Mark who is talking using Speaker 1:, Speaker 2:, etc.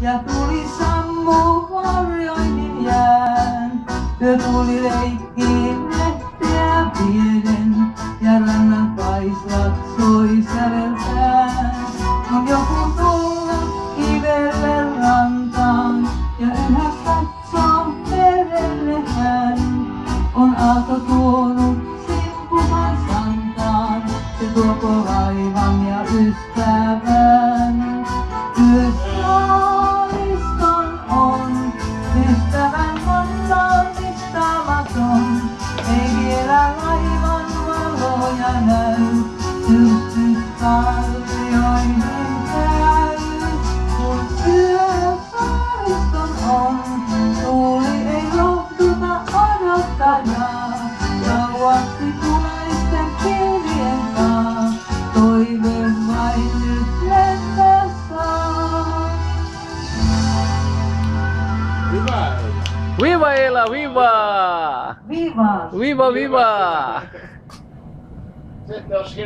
Speaker 1: ja tuli sammuu varjoihin jään. Yö tuli leikkiin lehtiä vieden ja rannan kaislat soi säveltään. Kun joku tulla kivelle rantaan ja yhä katsoo merelle hän, on aalto tuonut simpuman santaan, se tuoko raivan ja ystävän. Ystäviston on ystävän monta mittaamaton, ei vielä laivan valoja näy, syksy kallioihin käy. Kun ystäviston on, tuuli ei lohduta odottajaa, kauaksi punaisten pilvien taa, toive vain nyt lentää saa.
Speaker 2: Hyvä!
Speaker 3: Viva Eila, viva!
Speaker 1: Viva!
Speaker 3: Viva, viva!
Speaker 2: Sitten jos